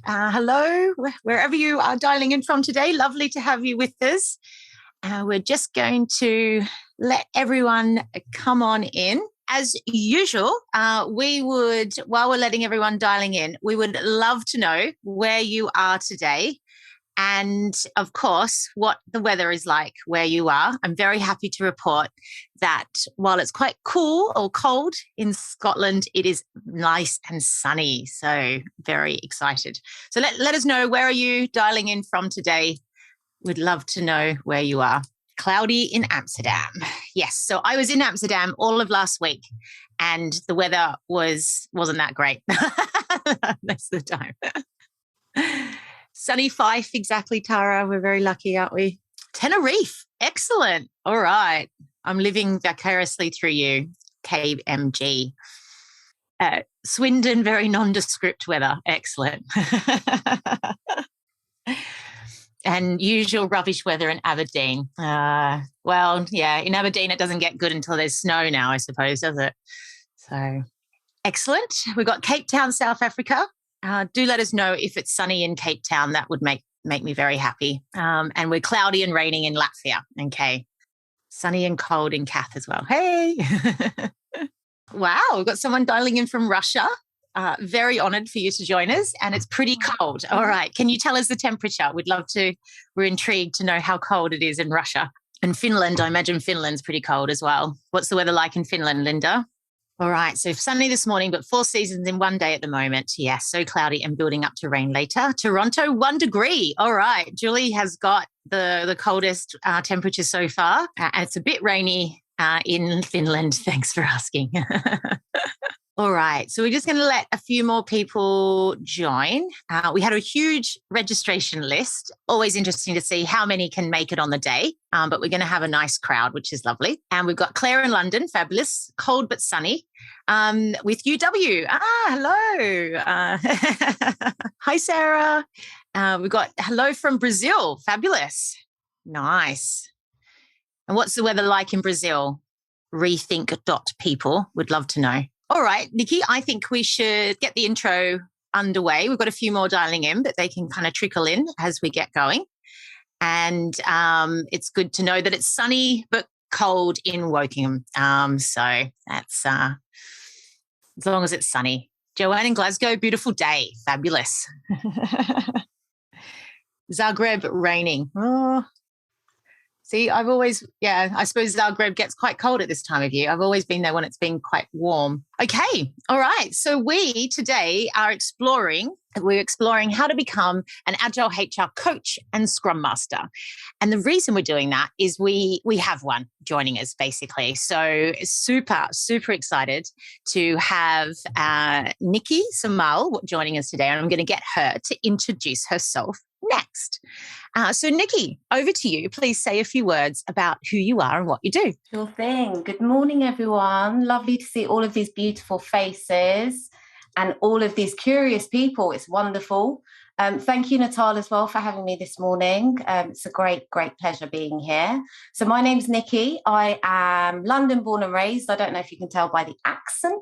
Hello, wherever you are dialing in from today. Lovely to have you with us. We're just going to let everyone come on in. As usual, while we're letting everyone dialing in, we would love to know where you are today. And of course, what the weather is like where you are. I'm very happy to report that while it's quite cool or cold in Scotland, it is nice and sunny. So very excited. So let us know, where are you dialing in from today? We'd love to know where you are. Cloudy in Amsterdam. Yes. So I was in Amsterdam all of last week and the weather wasn't that great most of the time. Sunny Fife, exactly, Tara. We're very lucky, aren't we? Tenerife, excellent. All right. I'm living vicariously through you, KMG. Swindon, very nondescript weather, excellent. And usual rubbish weather in Aberdeen. In Aberdeen it doesn't get good until there's snow now, I suppose, does it? So excellent. We've got Cape Town, South Africa. Do let us know if it's sunny in Cape Town. That would make me very happy. And we're cloudy and raining in Latvia. Okay. Sunny and cold in Kath as well. Hey. Wow. We've got someone dialing in from Russia. Very honoured for you to join us. And it's pretty cold. All right. Can you tell us the temperature? We're intrigued to know how cold it is in Russia. And Finland, I imagine Finland's pretty cold as well. What's the weather like in Finland, Linda? All right. So sunny this morning, but 4 seasons in one day at the moment. Yes. So cloudy and building up to rain later. Toronto, 1 degree. All right. Julie has got the coldest temperature so far. And it's a bit rainy in Finland. Thanks for asking. All right. So we're just going to let a few more people join. We had a huge registration list. Always interesting to see how many can make it on the day. But we're going to have a nice crowd, which is lovely. And we've got Claire in London, fabulous, cold but sunny, with UW. Hello. Hi, Sarah. We've got hello from Brazil. Fabulous. Nice. And what's the weather like in Brazil? Rethink.people. Would love to know. All right, Nicki, I think we should get the intro underway. We've got a few more dialing in, but they can kind of trickle in as we get going. And it's good to know that it's sunny but cold in Wokingham. So that's as long as it's sunny. Joanne in Glasgow, beautiful day. Fabulous. Zagreb, raining. Oh. See, I suppose Zagreb gets quite cold at this time of year. I've always been there when it's been quite warm. Okay. All right. So we today are exploring how to become an Agile HR coach and Scrum Master. And the reason we're doing that is we have one joining us, basically. So super, super excited to have Nicki Somal joining us today. And I'm going to get her to introduce herself next. So Nicki, over to you. Please say a few words about who you are and what you do. Sure thing. Good morning, everyone. Lovely to see all of these beautiful faces and all of these curious people. It's wonderful. Thank you, Natal, as well, for having me this morning. It's a great, great pleasure being here. So my name's Nicki. I am London born and raised. I don't know if you can tell by the accent.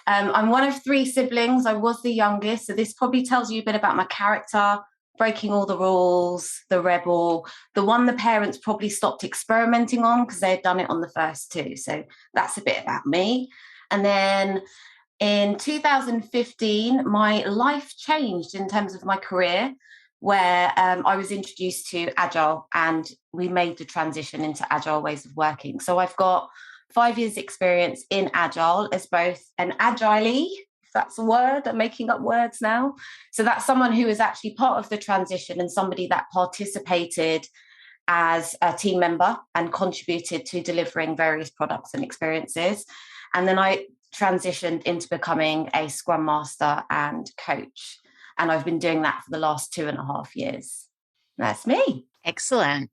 I'm one of 3 siblings. I was the youngest. So this probably tells you a bit about my character. Breaking all the rules, the rebel, the one the parents probably stopped experimenting on because they had done it on the first 2. So that's a bit about me. And then in 2015, my life changed in terms of my career, where I was introduced to Agile and we made the transition into Agile ways of working. So I've got 5 years experience in Agile as both an Agile, if that's a word, I'm making up words now. So that's someone who is actually part of the transition and somebody that participated as a team member and contributed to delivering various products and experiences. And then I transitioned into becoming a Scrum Master and coach. And I've been doing that for the last 2.5 years. That's me. Excellent.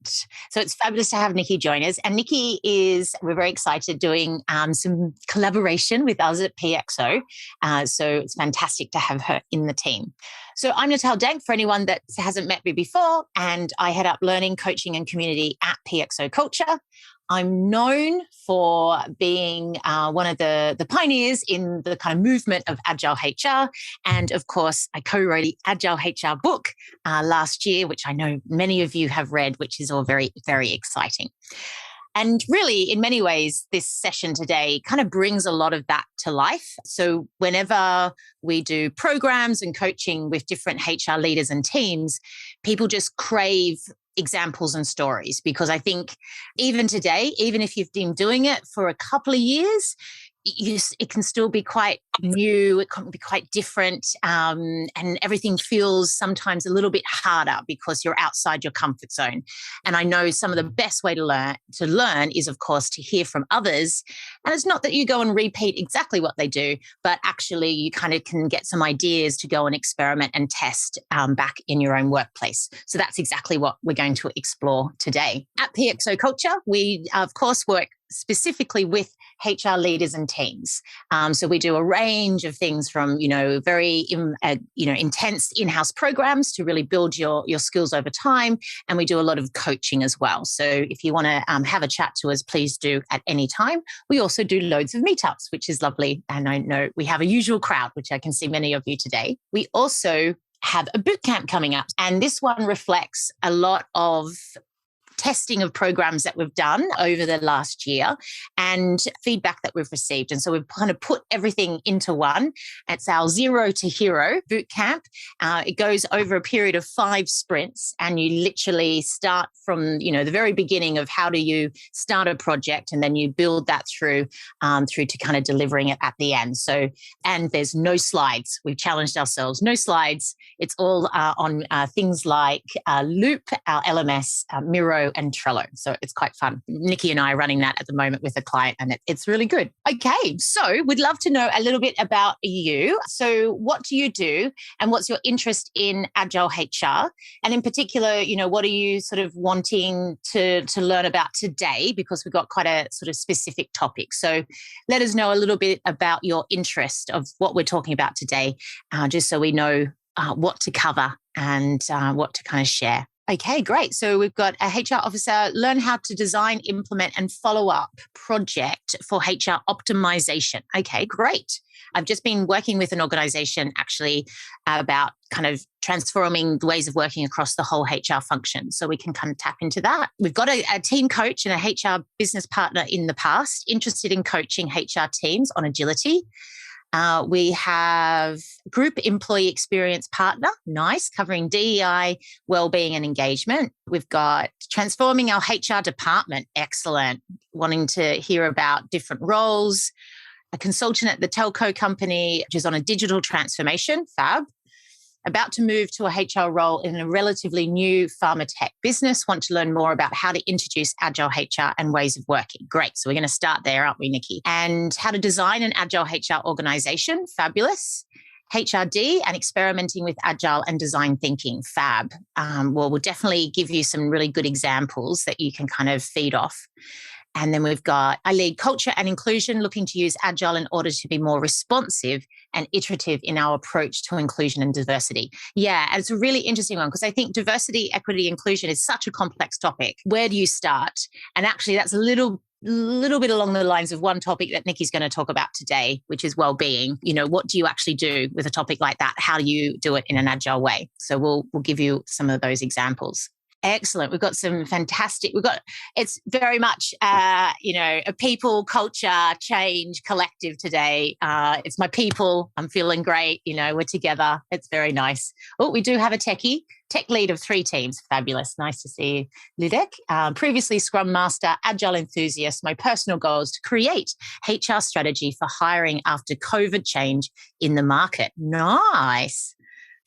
So it's fabulous to have Nicki join us. And Nicki we're very excited doing some collaboration with us at PXO. So it's fantastic to have her in the team. So I'm Natal Dank, for anyone that hasn't met me before, and I head up learning, coaching and community at PXO Culture. I'm known for being one of the pioneers in the kind of movement of Agile HR. And of course, I co-wrote the Agile HR book last year, which I know many of you have read, which is all very, very exciting. And really, in many ways, this session today kind of brings a lot of that to life. So whenever we do programs and coaching with different HR leaders and teams, people just crave examples and stories, because I think even today, even if you've been doing it for a couple of years, it can still be quite new, it can be quite different, and everything feels sometimes a little bit harder because you're outside your comfort zone. And I know some of the best way to learn is, of course, to hear from others. And it's not that you go and repeat exactly what they do, but actually you kind of can get some ideas to go and experiment and test back in your own workplace. So that's exactly what we're going to explore today. At PXO Culture, we, of course, work specifically with HR leaders and teams. So we do a range of things from, very, intense in-house programs to really build your skills over time. And we do a lot of coaching as well. So if you want to have a chat to us, please do at any time. We also do loads of meetups, which is lovely. And I know we have a usual crowd, which I can see many of you today. We also have a boot camp coming up. And this one reflects a lot of testing of programs that we've done over the last year and feedback that we've received. And so we've kind of put everything into one. It's our Zero to Hero boot camp. It goes over a period of 5 sprints, and you literally start from, the very beginning of how do you start a project, and then you build that through to kind of delivering it at the end. So, and there's no slides. We've challenged ourselves, no slides. It's all on things like Loop, our LMS, Miro, and Trello. So it's quite fun. Nicki and I are running that at the moment with a client, and it's really good. Okay, so we'd love to know a little bit about you. So what do you do, and what's your interest in Agile HR? And in particular, what are you sort of wanting to learn about today? Because we've got quite a sort of specific topic. So let us know a little bit about your interest of what we're talking about today, just so we know what to cover and what to kind of share. Okay, great. So we've got a HR officer, learn how to design, implement, and follow up project for HR optimization. Okay, great. I've just been working with an organization actually about kind of transforming the ways of working across the whole HR function. So we can kind of tap into that. We've got a team coach and a HR business partner in the past interested in coaching HR teams on agility. We have group employee experience partner, nice, covering DEI, wellbeing and engagement. We've got transforming our HR department, excellent, wanting to hear about different roles. A consultant at the telco company, which is on a digital transformation, fab. About to move to a HR role in a relatively new pharma tech business, want to learn more about how to introduce Agile HR and ways of working. Great. So we're going to start there, aren't we, Nicki? And how to design an Agile HR organization. Fabulous. HRD and experimenting with Agile and design thinking. Fab. We'll definitely give you some really good examples that you can kind of feed off. And then we've got, I lead culture and inclusion, looking to use Agile in order to be more responsive and iterative in our approach to inclusion and diversity. Yeah, and it's a really interesting one because I think diversity, equity, inclusion is such a complex topic. Where do you start? And actually, that's a little bit along the lines of one topic that Nicki's going to talk about today, which is well-being. What do you actually do with a topic like that? How do you do it in an Agile way? So we'll give you some of those examples. Excellent. We've got some fantastic, it's very much, a people, culture, change collective today. It's my people. I'm feeling great. We're together. It's very nice. Oh, we do have a tech lead of 3 teams. Fabulous. Nice to see you, Ludek. Previously Scrum Master, Agile enthusiast. My personal goal is to create HR strategy for hiring after COVID change in the market. Nice.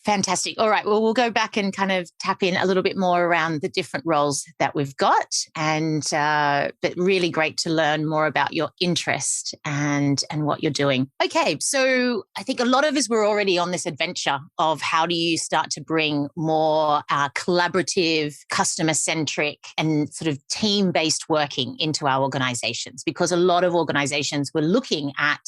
Fantastic. All right. Well, we'll go back and kind of tap in a little bit more around the different roles that we've got. And but really great to learn more about your interest and what you're doing. Okay. So I think a lot of us were already on this adventure of how do you start to bring more collaborative, customer-centric and sort of team-based working into our organizations, because a lot of organizations were looking at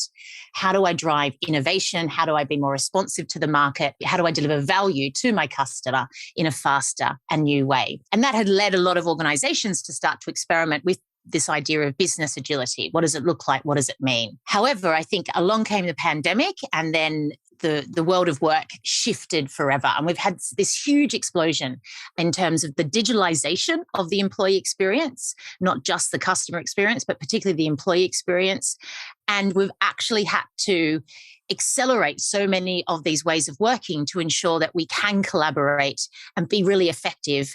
how do I drive innovation? How do I be more responsive to the market? How do I deliver deliver value to my customer in a faster and new way. And that had led a lot of organizations to start to experiment with this idea of business agility. What does it look like? What does it mean? However, I think along came the pandemic, and then the world of work shifted forever. And we've had this huge explosion in terms of the digitalization of the employee experience, not just the customer experience, but particularly the employee experience. And we've actually had to accelerate so many of these ways of working to ensure that we can collaborate and be really effective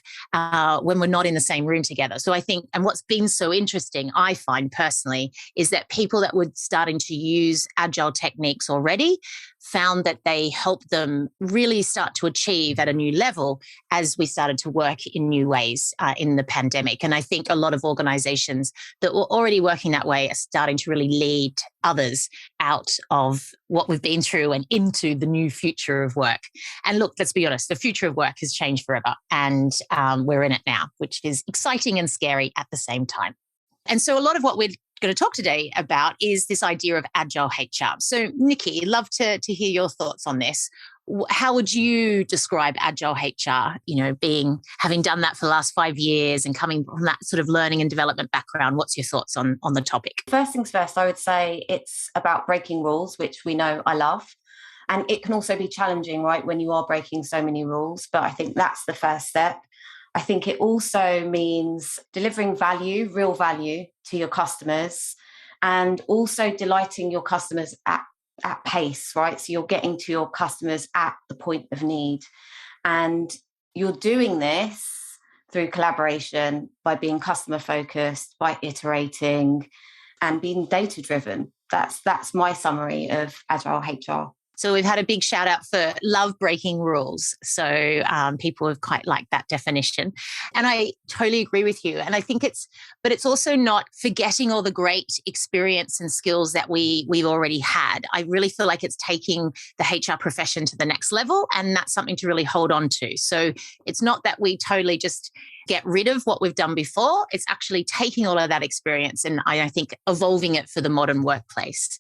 when we're not in the same room together. So I think, and what's been so interesting, I find personally, is that people that were starting to use agile techniques already found that they helped them really start to achieve at a new level as we started to work in new ways in the pandemic. And I think a lot of organizations that were already working that way are starting to really lead others out of what we've been through and into the new future of work. And look, let's be honest, the future of work has changed forever, and we're in it now, which is exciting and scary at the same time. And so a lot of what we're going to talk today about is this idea of Agile HR. So Nicki, I'd love to hear your thoughts on this. How would you describe Agile HR, having done that for the last 5 years and coming from that sort of learning and development background? What's your thoughts on the topic? First things first, I would say it's about breaking rules, which we know I love. And it can also be challenging, right, when you are breaking so many rules. But I think that's the first step. I think it also means delivering value, real value to your customers, and also delighting your customers at pace, right? So you're getting to your customers at the point of need. And you're doing this through collaboration, by being customer focused, by iterating and being data driven. That's my summary of Agile HR. So we've had a big shout out for love breaking rules. So people have quite liked that definition. And I totally agree with you. And I think it's also not forgetting all the great experience and skills that we've already had. I really feel like it's taking the HR profession to the next level. And that's something to really hold on to. So it's not that we totally just get rid of what we've done before. It's actually taking all of that experience and I think evolving it for the modern workplace.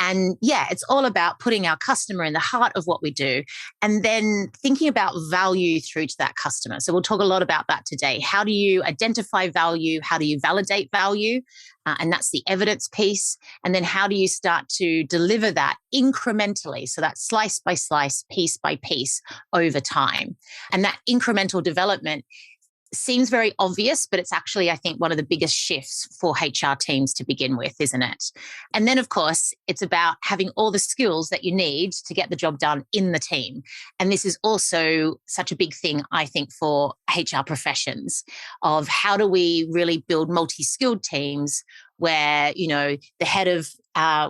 And yeah, it's all about putting our customer in the heart of what we do and then thinking about value through to that customer. So we'll talk a lot about that today. How do you identify value? How do you validate value? And that's the evidence piece. And then how do you start to deliver that incrementally? So that's slice by slice, piece by piece over time. And that incremental development seems very obvious, but it's actually, I think, one of the biggest shifts for HR teams to begin with, isn't it? And then, of course, it's about having all the skills that you need to get the job done in the team. And this is also such a big thing, I think, for HR professions of how do we really build multi-skilled teams where, the head of,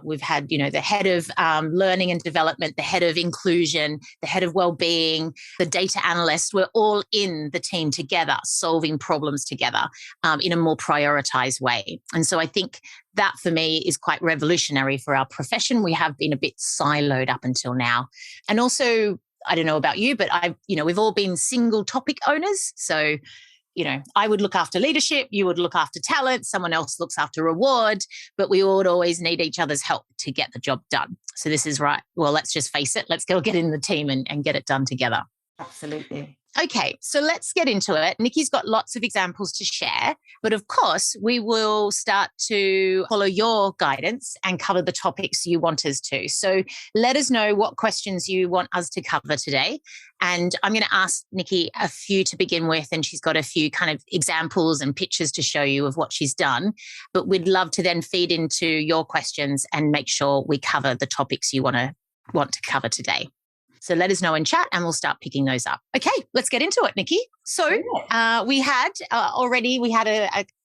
we've had, the head of learning and development, the head of inclusion, the head of well-being, the data analyst, we're all in the team together, solving problems together in a more prioritized way. And so I think that for me is quite revolutionary for our profession. We have been a bit siloed up until now. And also, I don't know about you, but we've all been single topic owners. So I would look after leadership, you would look after talent, someone else looks after reward, but we would always need each other's help to get the job done. So this is right. Well, let's just face it. Let's go get in the team and get it done together. Absolutely. Okay, so let's get into it. Nicki's got lots of examples to share, but of course, we will start to follow your guidance and cover the topics you want us to. So let us know what questions you want us to cover today. And I'm going to ask Nicki a few to begin with, and she's got a few kind of examples and pictures to show you of what she's done. But we'd love to then feed into your questions and make sure we cover the topics you want to cover today. So let us know in chat and we'll start picking those up. Okay, let's get into it, Nicki. So we had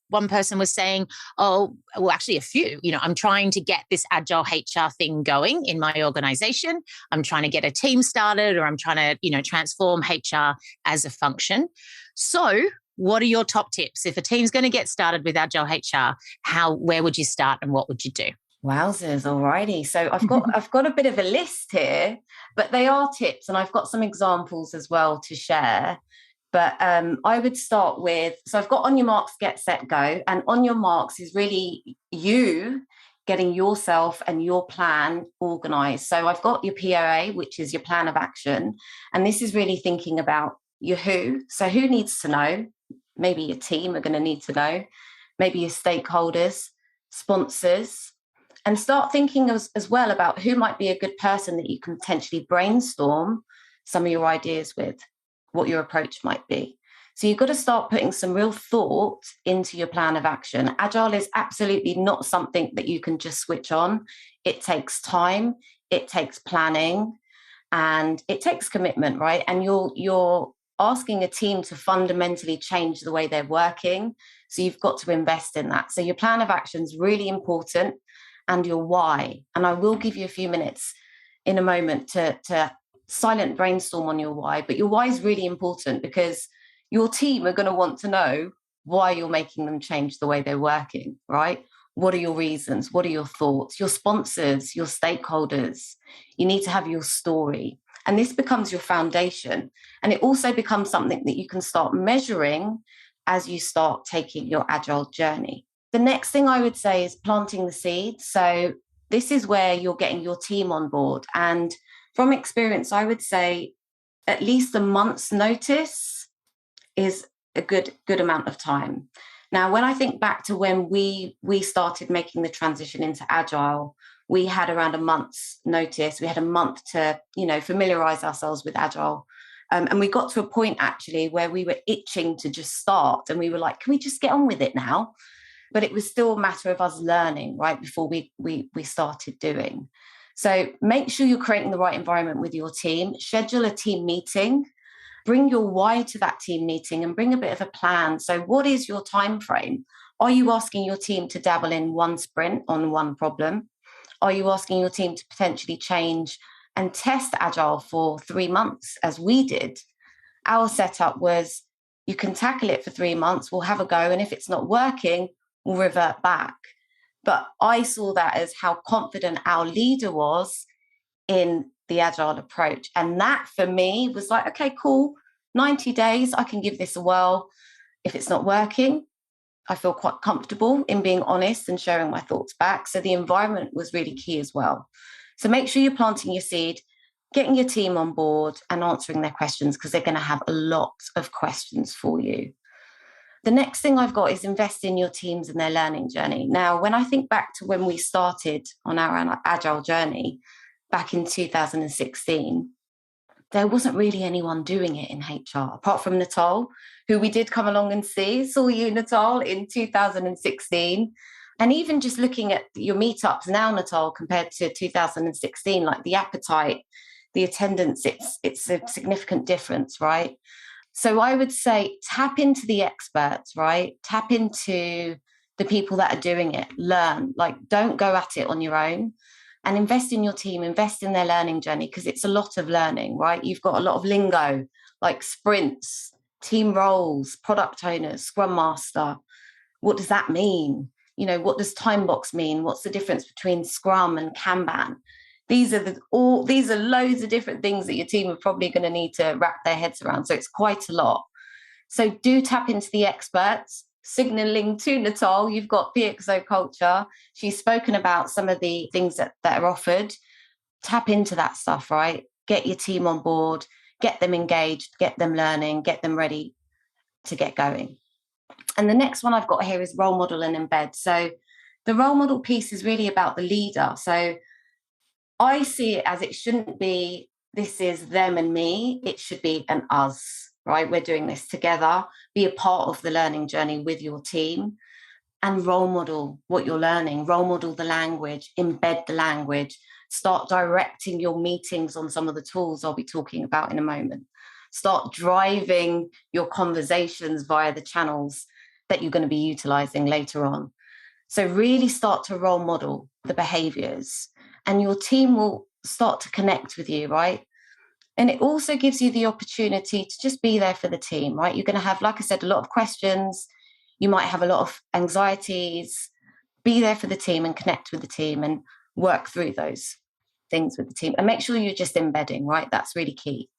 one person was saying, actually a few, I'm trying to get this Agile HR thing going in my organization. I'm trying to get a team started, or I'm trying to, transform HR as a function. So what are your top tips? If a team's going to get started with Agile HR, where would you start and what would you do? Wowzers, alrighty. So I've got a bit of a list here, but they are tips, and I've got some examples as well to share. But I would start with, so I've got on your marks, get set, go. And on your marks is really you getting yourself and your plan organized. So I've got your POA, which is your plan of action. And this is really thinking about your who. So who needs to know? Maybe your team are going to need to know. Maybe your stakeholders, sponsors, and start thinking as well about who might be a good person that you can potentially brainstorm some of your ideas with, what your approach might be. So you've got to start putting some real thought into your plan of action. Agile is absolutely not something that you can just switch on. It takes time, it takes planning, and it takes commitment, right? And you're asking a team to fundamentally change the way they're working. So you've got to invest in that. So your plan of action is really important, and your why. And I will give you a few minutes in a moment to silent brainstorm on your why. But your why is really important because your team are going to want to know why you're making them change the way they're working, right? What are your reasons? What are your thoughts? Your sponsors, your stakeholders. You need to have your story. And this becomes your foundation. And it also becomes something that you can start measuring as you start taking your agile journey. The next thing I would say is planting the seeds. So this is where you're getting your team on board. And from experience, I would say at least a month's notice is a good amount of time. Now, when I think back to when we started making the transition into Agile, we had around a month's notice. We had a month to, familiarize ourselves with Agile. And we got to a point actually where we were itching to just start. And we were like, can we just get on with it now? But it was still a matter of us learning, right, before we started doing. So make sure you're creating the right environment with your team. Schedule a team meeting. Bring your why to that team meeting and bring a bit of a plan. So what is your time frame? Are you asking your team to dabble in one sprint on one problem? Are you asking your team to potentially change and test Agile for 3 months, as we did? Our setup was you can tackle it for 3 months, we'll have a go, and if it's not working, we'll revert back. But I saw that as how confident our leader was in the Agile approach. And that for me was like, okay, cool, 90 days, I can give this a whirl. If it's not working, I feel quite comfortable in being honest and sharing my thoughts back. So the environment was really key as well. So make sure you're planting your seed, getting your team on board and answering their questions, because they're going to have a lot of questions for you. The next thing I've got is invest in your teams and their learning journey. Now, when I think back to when we started on our Agile journey back in 2016, there wasn't really anyone doing it in HR, apart from Natal, who we did come along and saw you, Natal, in 2016. And even just looking at your meetups now, Natal, compared to 2016, like the appetite, the attendance, it's a significant difference, right? So I would say tap into the experts, right? Tap into the people that are doing it, learn, like don't go at it on your own, and invest in your team, invest in their learning journey, because it's a lot of learning, right? You've got a lot of lingo, like sprints, team roles, product owners, scrum master. What does that mean? What does time box mean? What's the difference between Scrum and Kanban? These are loads of different things that your team are probably going to need to wrap their heads around. So it's quite a lot. So do tap into the experts. Signaling to Natal, you've got PXO Culture. She's spoken about some of the things that are offered. Tap into that stuff, right? Get your team on board, get them engaged, get them learning, get them ready to get going. And the next one I've got here is role model and embed. So the role model piece is really about the leader. So I see it as it shouldn't be, this is them and me. It should be an us, right? We're doing this together. Be a part of the learning journey with your team and role model what you're learning, role model the language, embed the language, start directing your meetings on some of the tools I'll be talking about in a moment. Start driving your conversations via the channels that you're going to be utilizing later on. So really start to role model the behaviors, and your team will start to connect with you, right? And it also gives you the opportunity to just be there for the team, right? You're going to have, like I said, a lot of questions. You might have a lot of anxieties. Be there for the team and connect with the team and work through those things with the team. And make sure you're just embedding, right? That's really key.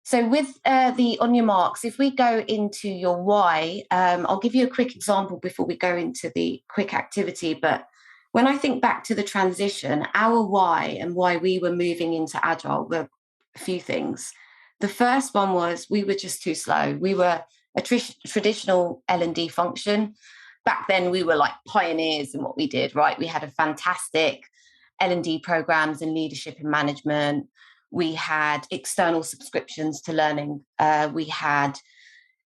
So with the on your marks, if we go into your why, I'll give you a quick example before we go into the quick activity. But When I think back to the transition, our why and why we were moving into Agile were a few things. The first one was we were just too slow. We were a traditional L&D function. Back then, we were like pioneers in what we did, right? We had a fantastic L&D programs in leadership and management. We had external subscriptions to learning. We had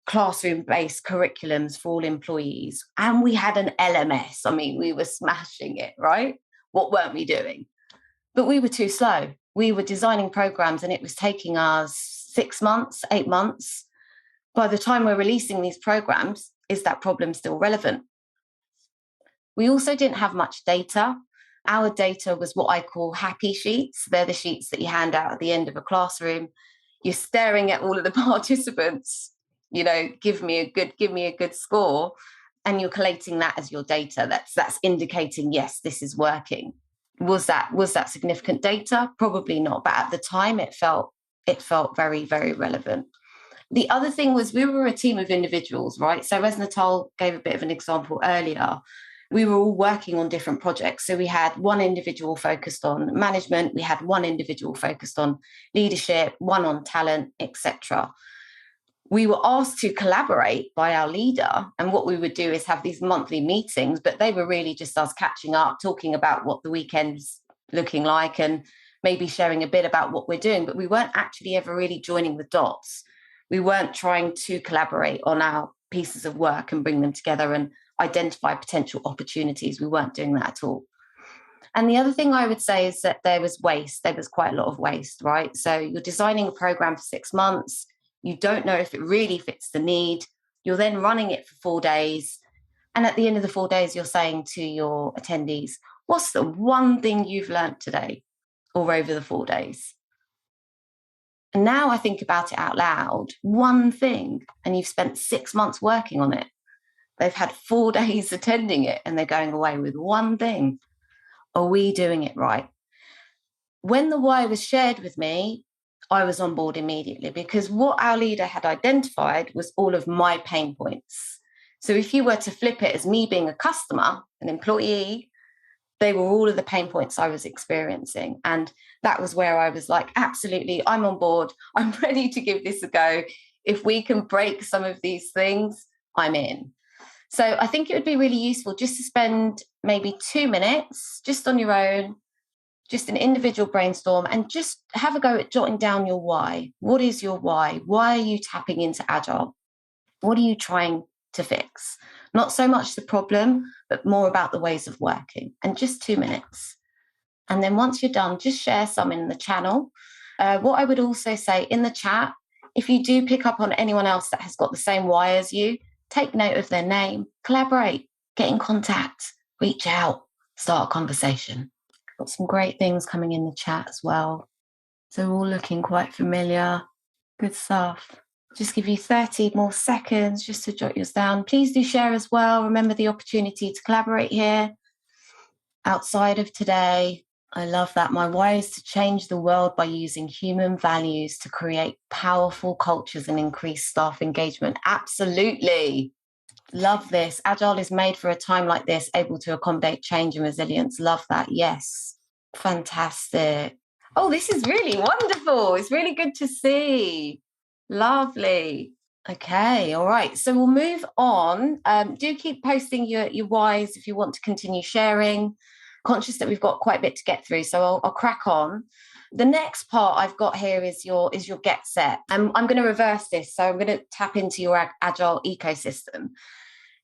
classroom-based curriculums for all employees. And we had an LMS. I mean, we were smashing it, right? What weren't we doing? But we were too slow. We were designing programs and it was taking us 6 months, 8 months. By the time we're releasing these programs, is that problem still relevant? We also didn't have much data. Our data was what I call happy sheets. They're the sheets that you hand out at the end of a classroom. You're staring at all of the participants, give me a good score, and you're collating that as your data. That's indicating, yes, this is working. Was that significant data? Probably not, but at the time it felt very, very relevant. The other thing was we were a team of individuals, right? So as Natal gave a bit of an example earlier, we were all working on different projects. So we had one individual focused on management, we had one individual focused on leadership, one on talent, etc. We were asked to collaborate by our leader, and what we would do is have these monthly meetings, but they were really just us catching up, talking about what the weekend's looking like and maybe sharing a bit about what we're doing, but we weren't actually ever really joining the dots. We weren't trying to collaborate on our pieces of work and bring them together and identify potential opportunities. We weren't doing that at all. And the other thing I would say is that there was waste. There was quite a lot of waste, right? So you're designing a program for 6 months. You don't know if it really fits the need. You're then running it for 4 days. And at the end of the 4 days, you're saying to your attendees, what's the one thing you've learned today or over the 4 days? And now I think about it out loud, one thing, and you've spent 6 months working on it. They've had 4 days attending it and they're going away with one thing. Are we doing it right? When the why was shared with me, I was on board immediately because what our leader had identified was all of my pain points. So if you were to flip it as me being a customer, an employee, they were all of the pain points I was experiencing. And that was where I was like, absolutely, I'm on board. I'm ready to give this a go. If we can break some of these things, I'm in. So I think it would be really useful just to spend maybe 2 minutes just on your own, just an individual brainstorm, and just have a go at jotting down your why. What is your why? Why are you tapping into Agile? What are you trying to fix? Not so much the problem, but more about the ways of working. And just 2 minutes. And then once you're done, just share some in the channel. What I would also say in the chat, if you do pick up on anyone else that has got the same why as you, take note of their name, collaborate, get in contact, reach out, start a conversation. Got some great things coming in the chat as well. So all looking quite familiar. Good stuff. Just give you 30 more seconds just to jot yours down. Please do share as well. Remember the opportunity to collaborate here outside of today. I love that. My why is to change the world by using human values to create powerful cultures and increase staff engagement. Absolutely. Love this. Agile is made for a time like this, able to accommodate change and resilience. Love that. Yes. Fantastic. Oh, this is really wonderful. It's really good to see. Lovely. Okay. All right. So we'll move on. Do keep posting your whys if you want to continue sharing. Conscious that we've got quite a bit to get through, so I'll crack on. The next part I've got here is your get set. I'm going to reverse this. So I'm going to tap into your Agile ecosystem.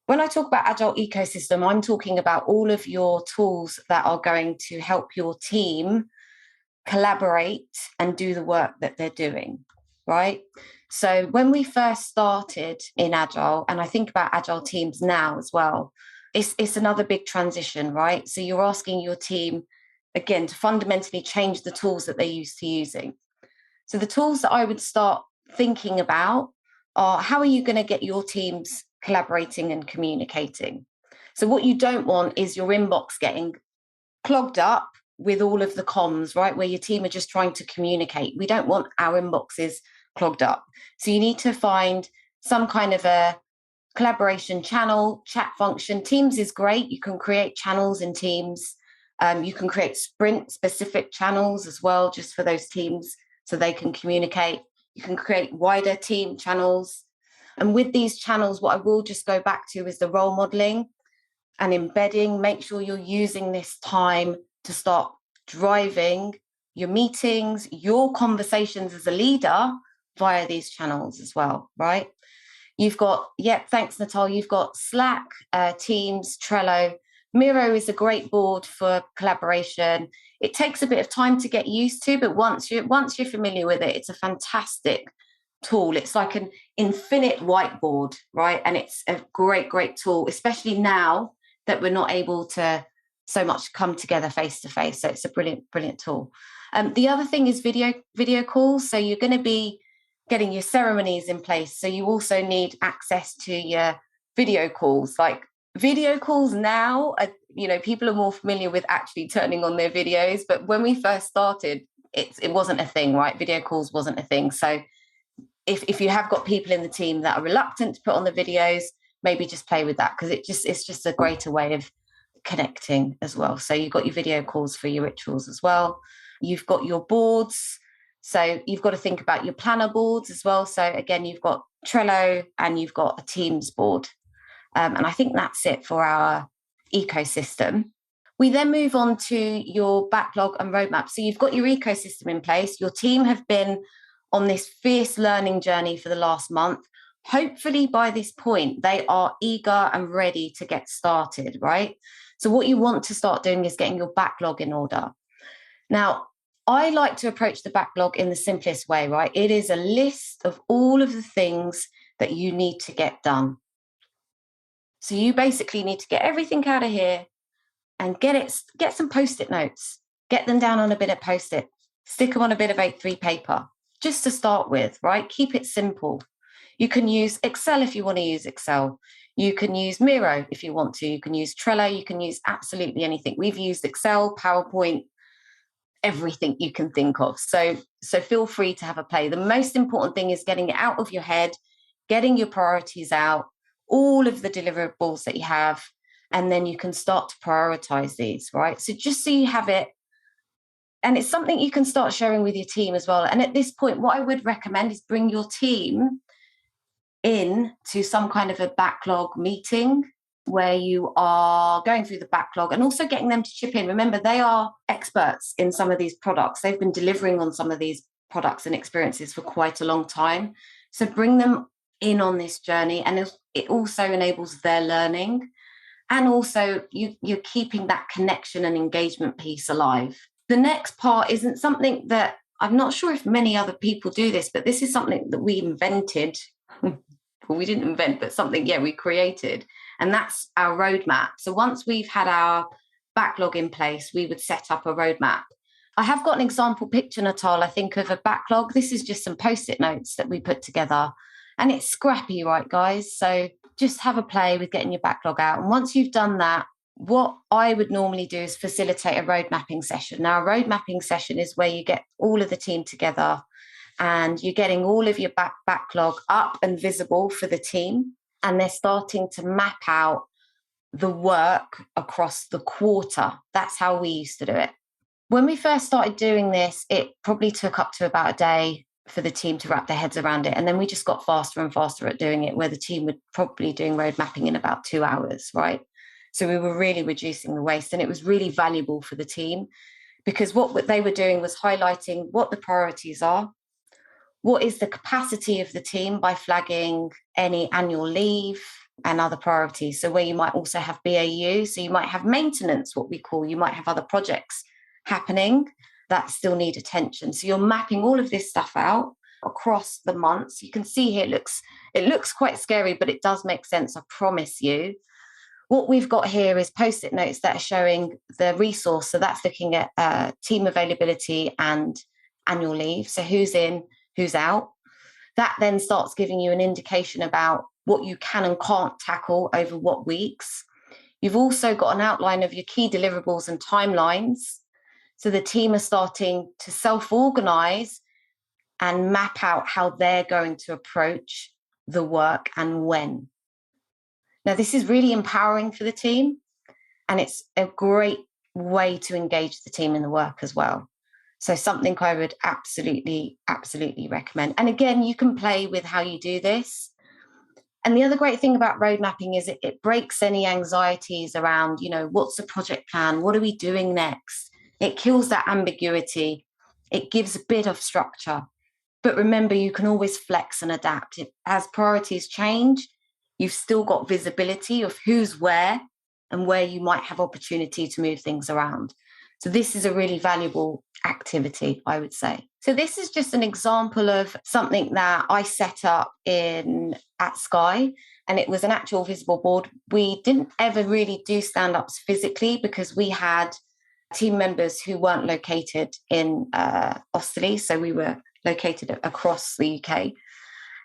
When I talk about Agile ecosystem, I'm talking about all of your tools that are going to help your team collaborate and do the work that they're doing, right? So when we first started in Agile, and I think about Agile teams now as well, it's another big transition, right? So you're asking your team, again, to fundamentally change the tools that they're used to using. So the tools that I would start thinking about are how are you going to get your teams collaborating and communicating? So what you don't want is your inbox getting clogged up with all of the comms, right? Where your team are just trying to communicate. We don't want our inboxes clogged up. So you need to find some kind of a collaboration channel, chat function. Teams is great. You can create channels in Teams. You can create sprint specific channels as well, just for those teams so they can communicate. You can create wider team channels. And with these channels, what I will just go back to is the role modeling and embedding. Make sure you're using this time to start driving your meetings, your conversations as a leader via these channels as well, right? You've got, thanks, Natal. You've got Slack, Teams, Trello. Miro is a great board for collaboration. It takes a bit of time to get used to, but once you're familiar with it, it's a fantastic tool. It's like an infinite whiteboard, right? And it's a great, great tool, especially now that we're not able to so much come together face to face. So it's a brilliant, brilliant tool. The other thing is video calls. So you're going to be getting your ceremonies in place. So you also need access to your video calls. Like video calls now, people are more familiar with actually turning on their videos. But when we first started, it wasn't a thing, right? Video calls wasn't a thing. So if you have got people in the team that are reluctant to put on the videos, maybe just play with that, because it's just a greater way of connecting as well. So you've got your video calls for your rituals as well. You've got your boards. So you've got to think about your planner boards as well. So again, you've got Trello and you've got a Teams board. And I think that's it for our ecosystem. We then move on to your backlog and roadmap. So you've got your ecosystem in place. Your team have been on this fierce learning journey for the last month. Hopefully by this point, they are eager and ready to get started, right? So what you want to start doing is getting your backlog in order. Now, I like to approach the backlog in the simplest way, right? It is a list of all of the things that you need to get done. So you basically need to get everything out of here and get some Post-it notes, get them down on a bit of Post-it, stick them on a bit of A3 paper, just to start with, right? Keep it simple. You can use Excel if you want to use Excel. You can use Miro if you want to. You can use Trello. You can use absolutely anything. We've used Excel, PowerPoint, everything you can think of. So feel free to have a play. The most important thing is getting it out of your head, getting your priorities out, all of the deliverables that you have, and then you can start to prioritize these, right? So just so you have it, and it's something you can start sharing with your team as well. And at this point, what I would recommend is bring your team in to some kind of a backlog meeting where you are going through the backlog and also getting them to chip in. Remember, they are experts in some of these products. They've been delivering on some of these products and experiences for quite a long time. So bring them in on this journey, and it also enables their learning. And also you're keeping that connection and engagement piece alive. The next part isn't something that I'm not sure if many other people do this, but this is something that we invented. Well, we didn't invent, but something, we created. And that's our roadmap. So once we've had our backlog in place, we would set up a roadmap. I have got an example picture, Natal, I think, of a backlog. This is just some Post-it notes that we put together. And it's scrappy, right, guys? So just have a play with getting your backlog out. And once you've done that, what I would normally do is facilitate a road mapping session. Now, a road mapping session is where you get all of the team together and you're getting all of your backlog up and visible for the team. And they're starting to map out the work across the quarter. That's how we used to do it. When we first started doing this, it probably took up to about a day for the team to wrap their heads around it. And then we just got faster and faster at doing it, where the team were probably doing road mapping in about 2 hours, right? So we were really reducing the waste, and it was really valuable for the team, because what they were doing was highlighting what the priorities are, what is the capacity of the team by flagging any annual leave and other priorities. So where you might also have BAU, so you might have maintenance, what we call, you might have other projects happening that still need attention. So you're mapping all of this stuff out across the months. You can see here, it looks quite scary, but it does make sense, I promise you. What we've got here is Post-it notes that are showing the resource. So that's looking at team availability and annual leave. So who's in, who's out. That then starts giving you an indication about what you can and can't tackle over what weeks. You've also got an outline of your key deliverables and timelines. So the team are starting to self-organize and map out how they're going to approach the work and when. Now, this is really empowering for the team, and it's a great way to engage the team in the work as well. So something I would absolutely recommend. And again, you can play with how you do this. And the other great thing about road mapping is it breaks any anxieties around, what's the project plan? What are we doing next? It kills that ambiguity. It gives a bit of structure. But remember, you can always flex and adapt. As priorities change, you've still got visibility of who's where and where you might have opportunity to move things around. So this is a really valuable activity, I would say. So this is just an example of something that I set up at Sky, and it was an actual visible board. We didn't ever really do stand-ups physically because we had team members who weren't located in Osterley, so we were located across the UK.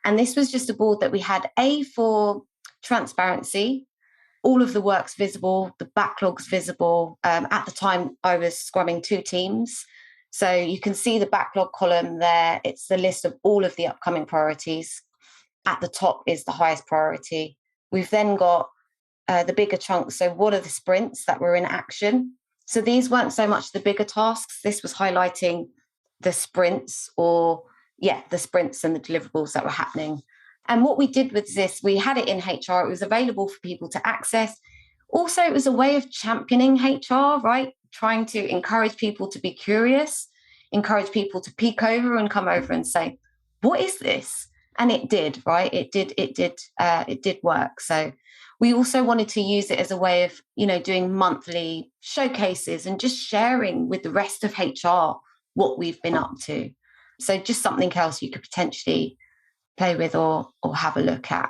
And this was just a board that we had for transparency. All of the work's visible, the backlog's visible. At the time, I was scrumming 2 teams. So you can see the backlog column there. It's the list of all of the upcoming priorities. At the top is the highest priority. We've then got the bigger chunks. So what are the sprints that were in action? So these weren't so much the bigger tasks. This was highlighting the sprints the sprints and the deliverables that were happening. And what we did with this, we had it in HR. It was available for people to access. Also, it was a way of championing HR, right? Trying to encourage people to be curious, encourage people to peek over and come over and say, what is this? And it did, right? It did work. So we also wanted to use it as a way of, doing monthly showcases and just sharing with the rest of HR what we've been up to. So just something else you could potentially play with or have a look at.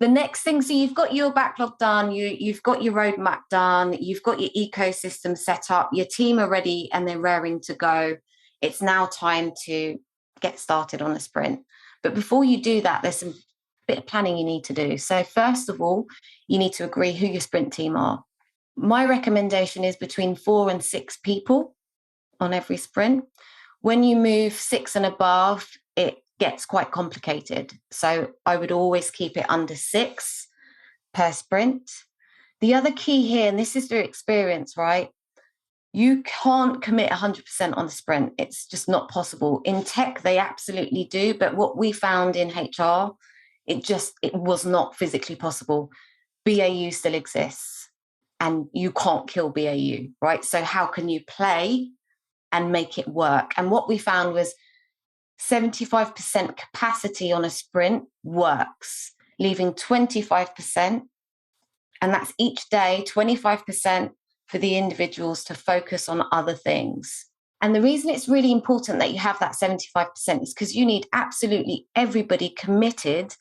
The next thing, so you've got your backlog done, you've got your roadmap done, you've got your ecosystem set up, your team are ready and they're raring to go. It's now time to get started on a sprint. But before you do that, there's some bit of planning you need to do. So first of all, you need to agree who your sprint team are. My recommendation is between 4 and 6 people on every sprint. When you move 6 and above, it gets quite complicated. So I would always keep it under 6 per sprint. The other key here, and this is through experience, right? You can't commit 100% on the sprint. It's just not possible. In tech, they absolutely do. But what we found in HR, it was not physically possible. BAU still exists and you can't kill BAU, right? So how can you play and make it work? And what we found was 75% capacity on a sprint works, leaving 25%, and that's each day, 25% for the individuals to focus on other things. And the reason it's really important that you have that 75% is because you need absolutely everybody committed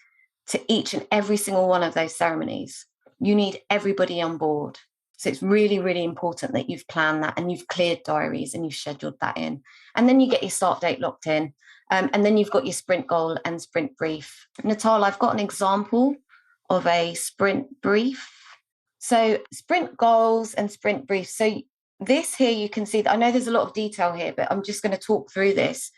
to each and every single one of those ceremonies. You need everybody on board. So it's really, really important that you've planned that and you've cleared diaries and you've scheduled that in. And then you get your start date locked in. And then you've got your sprint goal and sprint brief. Natal, I've got an example of a sprint brief. So sprint goals and sprint briefs. So this here, you can see that I know there's a lot of detail here, but I'm just going to talk through this.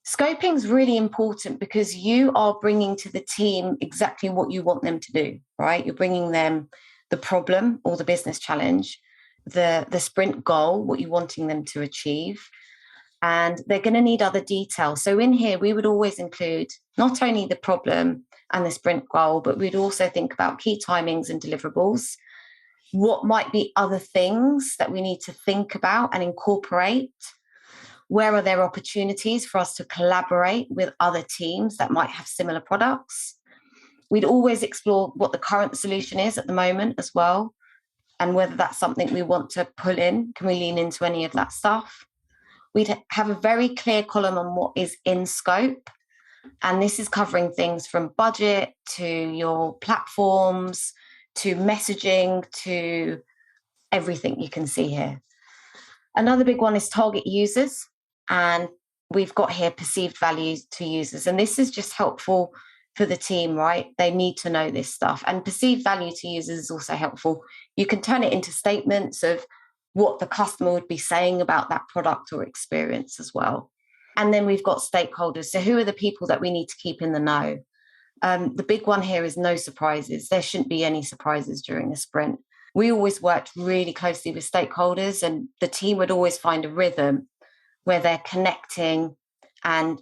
Scoping is really important because you are bringing to the team exactly what you want them to do, right? You're bringing them the problem or the business challenge, the sprint goal, what you're wanting them to achieve. And they're going to need other details. So in here, we would always include not only the problem and the sprint goal, but we'd also think about key timings and deliverables. What might be other things that we need to think about and incorporate? Where are there opportunities for us to collaborate with other teams that might have similar products? We'd always explore what the current solution is at the moment as well, and whether that's something we want to pull in. Can we lean into any of that stuff? We'd have a very clear column on what is in scope. And this is covering things from budget to your platforms, to messaging, to everything you can see here. Another big one is target users. And we've got here perceived values to users. And this is just helpful for the team, right? They need to know this stuff. And perceived value to users is also helpful. You can turn it into statements of what the customer would be saying about that product or experience as well. And then we've got stakeholders. So who are the people that we need to keep in the know? The big one here is no surprises. There shouldn't be any surprises during a sprint. We always worked really closely with stakeholders, and the team would always find a rhythm where they're connecting and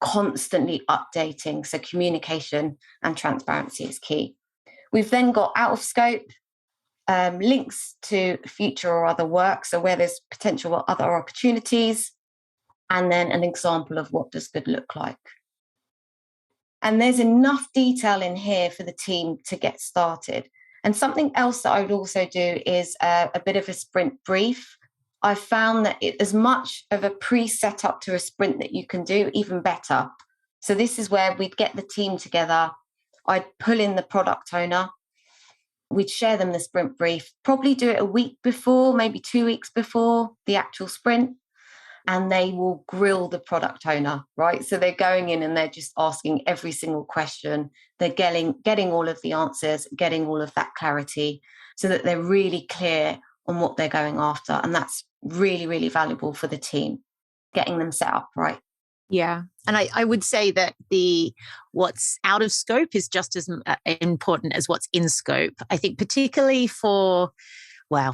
constantly updating. So communication and transparency is key. We've then got out of scope, links to future or other work, so where there's potential other opportunities, and then an example of what does good look like. And there's enough detail in here for the team to get started. And something else that I would also do is a bit of a sprint brief. I've found that as much of a pre-set up to a sprint that you can do, even better. So this is where we'd get the team together. I'd pull in the product owner. We'd share them the sprint brief, probably do it a week before, maybe 2 weeks before the actual sprint. And they will grill the product owner, right? So they're going in and they're just asking every single question. They're getting all of the answers, getting all of that clarity so that they're really clear on what they're going after. And that's really, really valuable for the team, getting them set up right. Yeah. And I would say that what's out of scope is just as important as what's in scope. I think particularly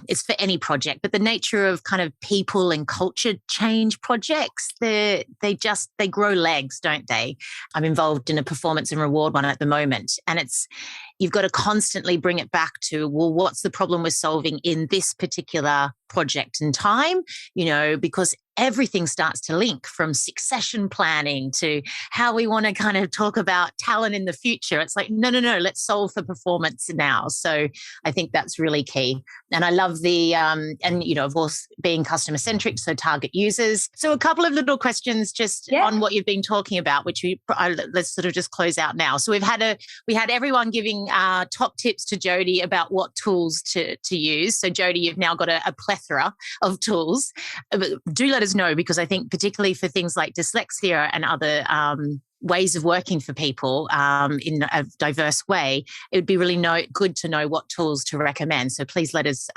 it's for any project, but the nature of kind of people and culture change projects, they grow legs, don't they? I'm involved in a performance and reward one at the moment. And you've got to constantly bring it back to, well, what's the problem we're solving in this particular project and time? Because everything starts to link, from succession planning to how we want to kind of talk about talent in the future. It's like, no, let's solve for performance now. So I think that's really key. And I love of course, being customer centric, so target users. So a couple of little questions just on what you've been talking about, which let's sort of just close out now. So we had everyone giving top tips to Jody about what tools to use. So Jody, you've now got a plethora of tools. Do let us know, because I think particularly for things like dyslexia and other ways of working for people in a diverse way, it would be really good to know what tools to recommend. So please let us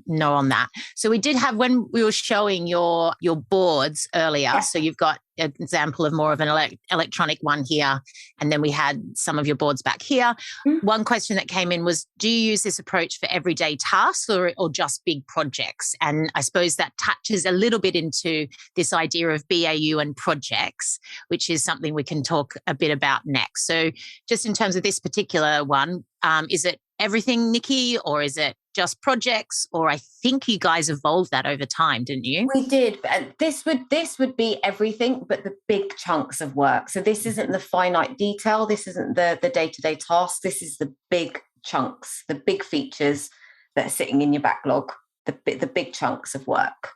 know on that. So we did have, when we were showing your boards earlier, so you've got an example of more of an electronic one here, and then we had some of your boards back here. One question that came in was, do you use this approach for everyday tasks or just big projects? And I suppose that touches a little bit into this idea of BAU and projects, which is something we can talk a bit about next. So just in terms of this particular one, is it everything, Nicki, or is it just projects? Or I think you guys evolved that over time, didn't you? We did. This would be everything, but the big chunks of work. So this isn't the finite detail. This isn't the day-to-day tasks. This is the big chunks, the big features that are sitting in your backlog, the big chunks of work.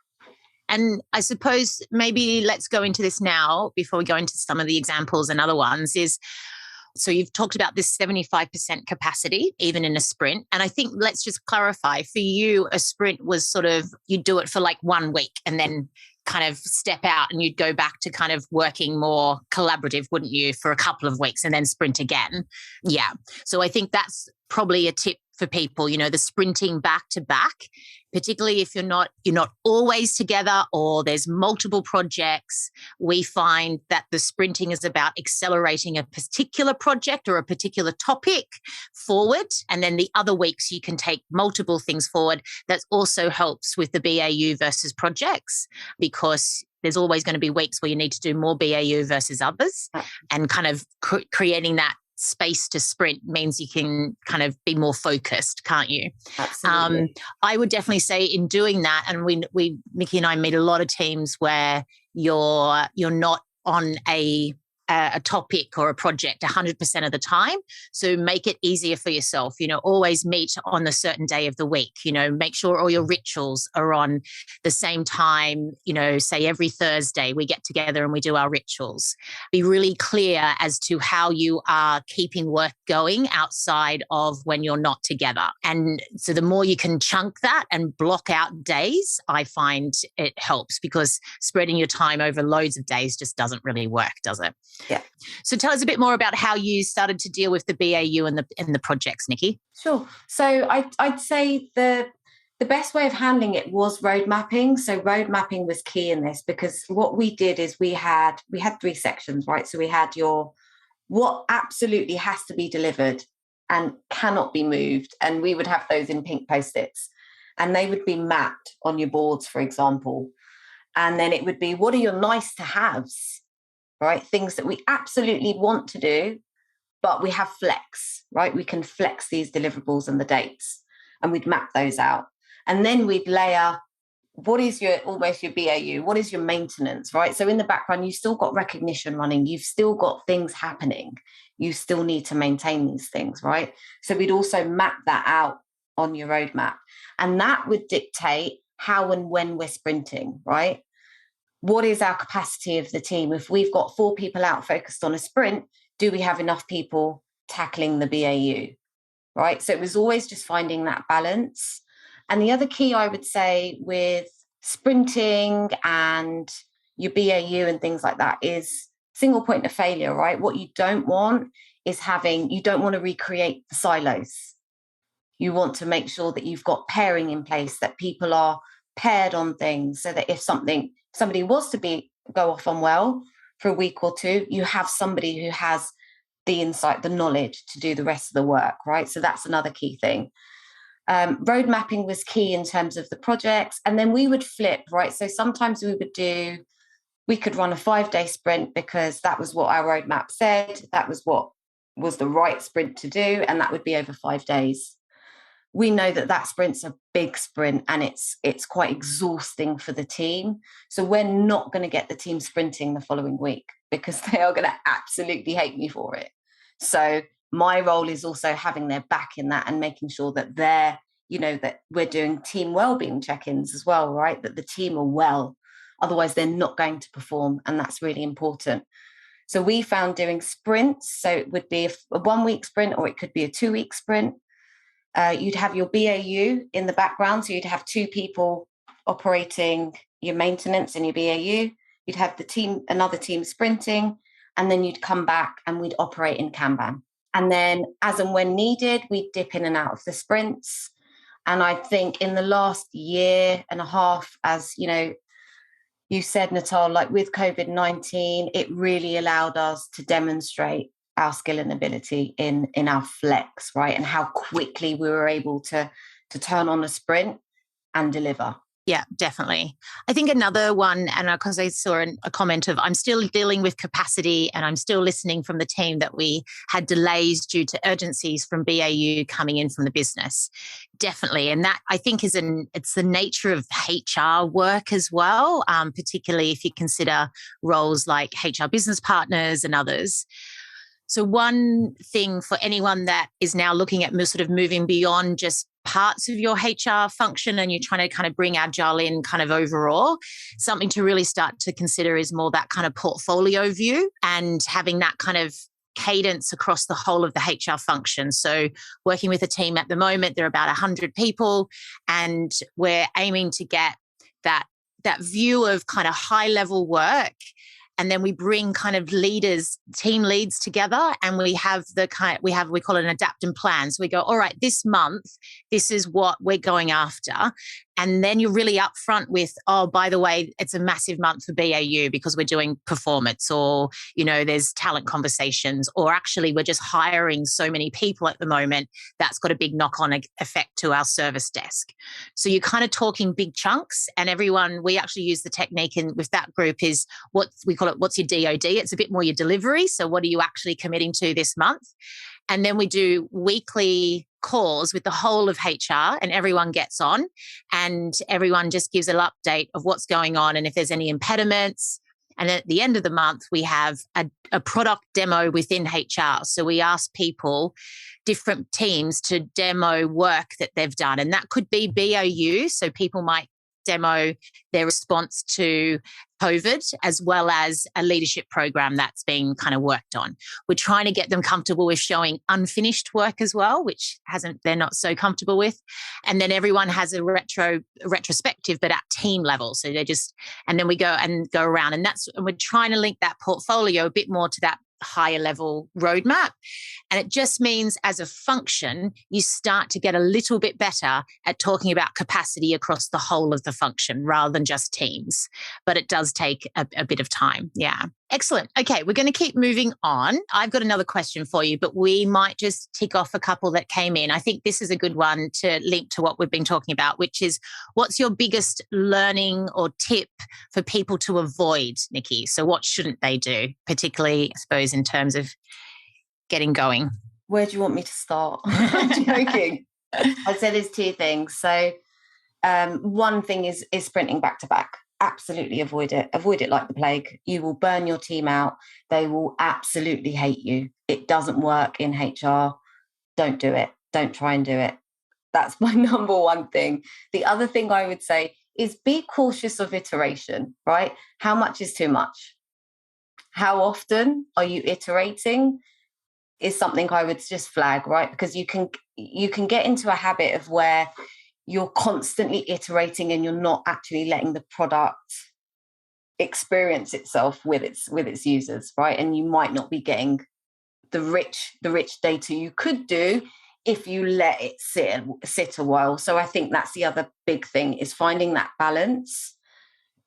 And I suppose maybe let's go into this now before we go into some of the examples and other ones. So you've talked about this 75% capacity, even in a sprint. And I think let's just clarify, for you, a sprint was sort of, you'd do it for like 1 week and then kind of step out and you'd go back to kind of working more collaborative, wouldn't you, for a couple of weeks and then sprint again. Yeah. So I think that's probably a tip for people, the sprinting back to back, particularly if you're not always together or there's multiple projects. We find that the sprinting is about accelerating a particular project or a particular topic forward. And then the other weeks you can take multiple things forward. That also helps with the BAU versus projects, because there's always going to be weeks where you need to do more BAU versus others, and kind of creating that space to sprint means you can kind of be more focused, can't you? Absolutely. I would definitely say in doing that, and we Nicki and I meet a lot of teams where you're not on a topic or a project 100% of the time. So make it easier for yourself. Always meet on a certain day of the week. Make sure all your rituals are on the same time. Say every Thursday we get together and we do our rituals. Be really clear as to how you are keeping work going outside of when you're not together. And so the more you can chunk that and block out days, I find it helps, because spreading your time over loads of days just doesn't really work, does it? Yeah. So tell us a bit more about how you started to deal with the BAU and the projects, Nicki. Sure. So I'd say the best way of handling it was road mapping. So road mapping was key in this, because what we did is we had 3 sections, right? So we had your what absolutely has to be delivered and cannot be moved. And we would have those in pink Post-its, and they would be mapped on your boards, for example. And then it would be, what are your nice to haves, right? Things that we absolutely want to do, but we have flex, right? We can flex these deliverables and the dates, and we'd map those out. And then we'd layer, what is your BAU? What is your maintenance, right? So in the background, you've still got recognition running. You've still got things happening. You still need to maintain these things, right? So we'd also map that out on your roadmap. And that would dictate how and when we're sprinting, right? What is our capacity of the team? If we've got 4 people out focused on a sprint, do we have enough people tackling the BAU, right? So it was always just finding that balance. And the other key, I would say, with sprinting and your BAU and things like that is single point of failure, right? What you don't want is you don't want to recreate the silos. You want to make sure that you've got pairing in place, that people are paired on things, so that if somebody was to go off unwell for a week or 2, you have somebody who has the insight, the knowledge to do the rest of the work, right? So that's another key thing. Road mapping was key in terms of the projects. And then we would flip, right? So sometimes we could run a 5-day sprint because that was what our roadmap said. That was what was the right sprint to do. And that would be over 5 days. We know that sprint's a big sprint, and it's quite exhausting for the team. So we're not going to get the team sprinting the following week because they are going to absolutely hate me for it. So my role is also having their back in that and making sure that that we're doing team wellbeing check-ins as well, right? That the team are well. Otherwise, they're not going to perform, and that's really important. So we found doing sprints. So it would be a 1-week sprint, or it could be a 2-week sprint. You'd have your BAU in the background. So you'd have 2 people operating your maintenance and your BAU. You'd have another team sprinting, and then you'd come back and we'd operate in Kanban. And then as and when needed, we'd dip in and out of the sprints. And I think in the last year and a half, as you said, Natal, like with COVID-19, it really allowed us to demonstrate our skill and ability in our flex, right? And how quickly we were able to turn on a sprint and deliver. Yeah, definitely. I think another one, and because I saw a comment of, I'm still dealing with capacity and I'm still listening from the team that we had delays due to urgencies from BAU coming in from the business. Definitely. And that I think it's the nature of HR work as well, particularly if you consider roles like HR business partners and others. So one thing for anyone that is now looking at sort of moving beyond just parts of your HR function and you're trying to kind of bring Agile in kind of overall, something to really start to consider is more that kind of portfolio view and having that kind of cadence across the whole of the HR function. So working with a team at the moment, there are about 100 people, and we're aiming to get that view of kind of high level work. And then we bring kind of team leads together, and we call it an adapt and plan. So we go, all right, this month, this is what we're going after. And then you're really upfront with, oh, by the way, it's a massive month for BAU because we're doing performance, or, there's talent conversations, or actually we're just hiring so many people at the moment. That's got a big knock-on effect to our service desk. So you're kind of talking big chunks, and we actually use the technique with that group is what we call it, what's your DOD? It's a bit more your delivery. So what are you actually committing to this month? And then we do weekly calls with the whole of HR, and everyone gets on and everyone just gives an update of what's going on and if there's any impediments. And at the end of the month, we have a product demo within HR. So we ask people, different teams, to demo work that they've done. And that could be BAU. So people might demo their response to COVID, as well as a leadership program that's being kind of worked on. We're trying to get them comfortable with showing unfinished work as well, which they're not so comfortable with. And then everyone has a retrospective, but at team level. So and then we go around, and we're trying to link that portfolio a bit more to that higher level roadmap. And it just means as a function, you start to get a little bit better at talking about capacity across the whole of the function rather than just teams. But it does take a bit of time. Yeah. Excellent. Okay, we're going to keep moving on. I've got another question for you, but we might just tick off a couple that came in. I think this is a good one to link to what we've been talking about, which is what's your biggest learning or tip for people to avoid, Nicki? So what shouldn't they do, particularly, I suppose, in terms of getting going? Where do you want me to start? I'm joking. I'd say there's two things. So one thing is sprinting back to back. Absolutely avoid it. Avoid it like the plague. You will burn your team out. They will absolutely hate you. It doesn't work in HR. Don't do it. Don't try and do it. That's my number one thing. The other thing I would say is be cautious of iteration, right? How much is too much? How often are you iterating is something I would just flag, right? Because you can get into a habit of where you're constantly iterating and you're not actually letting the product experience itself with its users, right? And you might not be getting the rich data you could do if you let it sit a while. So I think that's the other big thing, is finding that balance